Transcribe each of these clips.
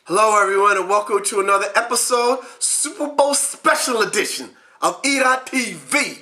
Hello everyone and welcome to another episode, Super Bowl Special Edition of E.TV.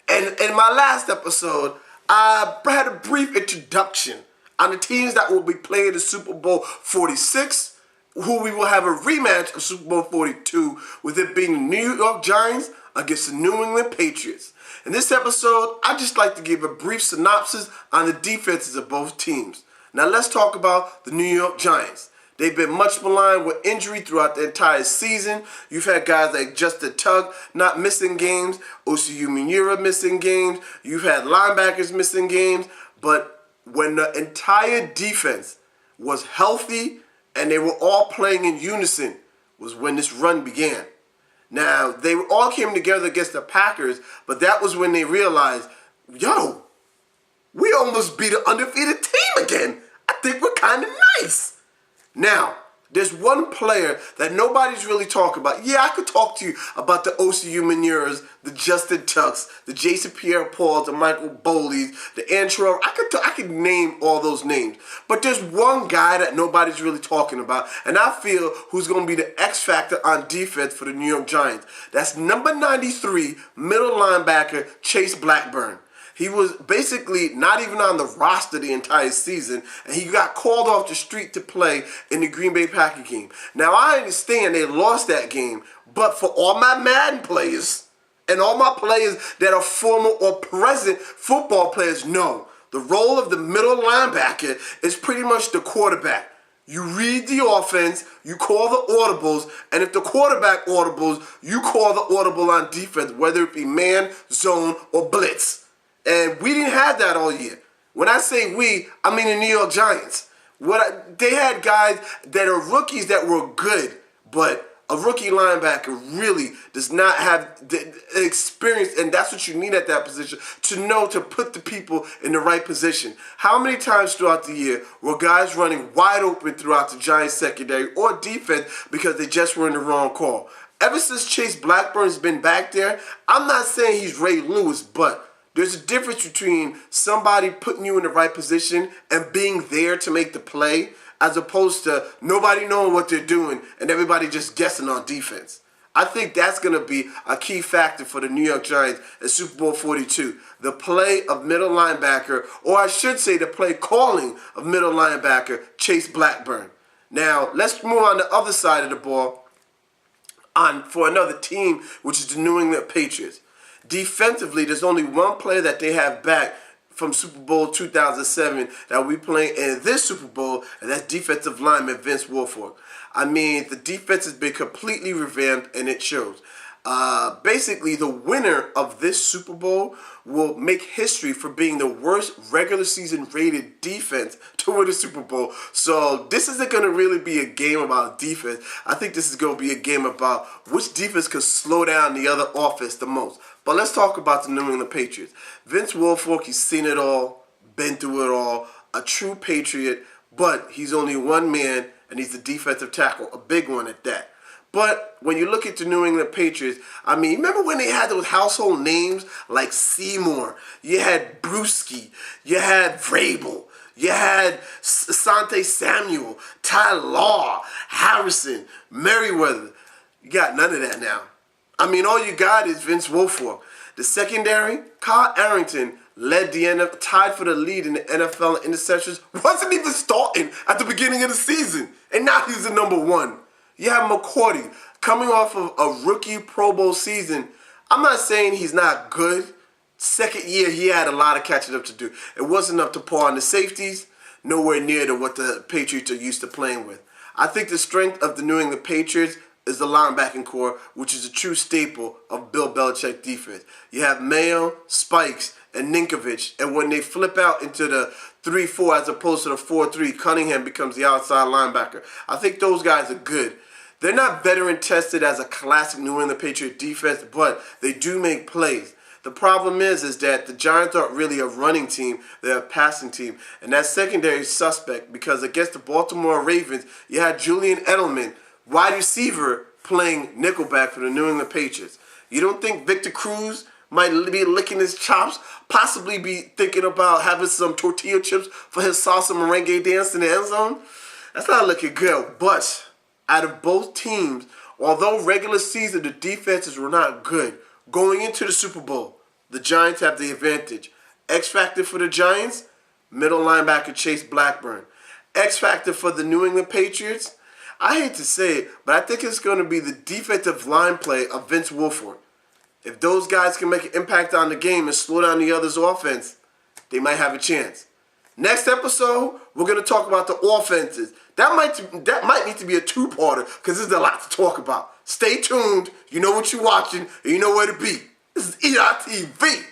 And in my last episode, I had a brief introduction on the teams that will be playing the Super Bowl 46, who we will have a rematch of Super Bowl 42, with it being the New York Giants against the New England Patriots. In this episode, I'd just like to give a brief synopsis on the defenses of both teams. Now let's talk about the New York Giants. They've been much maligned with injury throughout the entire season. You've had guys like Justin Tugg not missing games, Osi Umenyiora missing games. You've had linebackers missing games. But when the entire defense was healthy and they were all playing in unison was when this run began. Now, they all came together against the Packers, but that was when they realized, yo, we almost beat an undefeated team again. I think we're kind of nice. Now, there's one player that nobody's really talking about. Yeah, I could talk to you about the Osi Umenyioras, the Justin Tucks, the Jason Pierre-Pauls, the Michael Boleys, the Antrell. I could name all those names. But there's one guy that nobody's really talking about, and I feel who's going to be the X factor on defense for the New York Giants. That's number 93, middle linebacker, Chase Blackburn. He was basically not even on the roster the entire season, and he got called off the street to play in the Green Bay Packers game. Now, I understand they lost that game, but for all my Madden players and all my players that are former or present football players, know the role of the middle linebacker is pretty much the quarterback. You read the offense, you call the audibles, and if the quarterback audibles, you call the audible on defense, whether it be man, zone, or blitz. And we didn't have that all year. When I say we, I mean the New York Giants. They had guys that are rookies that were good, but a rookie linebacker really does not have the experience, and that's what you need at that position, to know to put the people in the right position. How many times throughout the year were guys running wide open throughout the Giants secondary or defense because they just were in the wrong call? Ever since Chase Blackburn's been back there, I'm not saying he's Ray Lewis, but there's a difference between somebody putting you in the right position and being there to make the play, as opposed to nobody knowing what they're doing and everybody just guessing on defense. I think that's going to be a key factor for the New York Giants at Super Bowl 42. The play of middle linebacker, or I should say the play calling of middle linebacker, Chase Blackburn. Now, let's move on the other side of the ball for another team, which is the New England Patriots. Defensively, there's only one player that they have back from Super Bowl 2007 that will be playing in this Super Bowl, and that's defensive lineman Vince Wilfork. I mean, the defense has been completely revamped, and it shows. Basically, the winner of this Super Bowl will make history for being the worst regular season rated defense to win the Super Bowl. So this isn't going to really be a game about defense. I think this is going to be a game about which defense could slow down the other offense the most. But let's talk about the New England Patriots. Vince Wilfork, he's seen it all, been through it all, a true Patriot, but he's only one man, and he's the defensive tackle, a big one at that. But when you look at the New England Patriots, I mean, remember when they had those household names like Seymour? You had Brewski, you had Vrabel, you had Asante Samuel, Ty Law, Harrison, Merriweather. You got none of that now. I mean, all you got is Vince Wilfork. The secondary, Kyle Arrington led the NFL, tied for the lead in the NFL in interceptions, wasn't even starting at the beginning of the season, and now he's the number one. You have McCourty coming off of a rookie Pro Bowl season. I'm not saying he's not good. Second year, he had a lot of catching up to do. It wasn't up to par on the safeties, nowhere near to what the Patriots are used to playing with. I think the strength of the New England Patriots is the linebacking core, which is a true staple of Bill Belichick defense. You have Mayo, Spikes, and Ninkovich, and when they flip out into the 3-4 as opposed to the 4-3, Cunningham becomes the outside linebacker. I think those guys are good. They're not veteran tested as a classic New England Patriot defense, but they do make plays. The problem is that the Giants aren't really a running team, they're a passing team. And that secondary is suspect because against the Baltimore Ravens, you had Julian Edelman, wide receiver, playing nickelback for the New England Patriots. You don't think Victor Cruz might be licking his chops, possibly be thinking about having some tortilla chips for his salsa merengue dance in the end zone? That's not looking good, but out of both teams, although regular season the defenses were not good, going into the Super Bowl, the Giants have the advantage. X factor for the Giants, middle linebacker Chase Blackburn. X factor for the New England Patriots, I hate to say it, but I think it's going to be the defensive line play of Vince Wilfork. If those guys can make an impact on the game and slow down the other's offense, they might have a chance. Next episode, we're going to talk about the offenses. That might need to be a two-parter because there's a lot to talk about. Stay tuned. You know what you're watching and you know where to be. This is ERTV.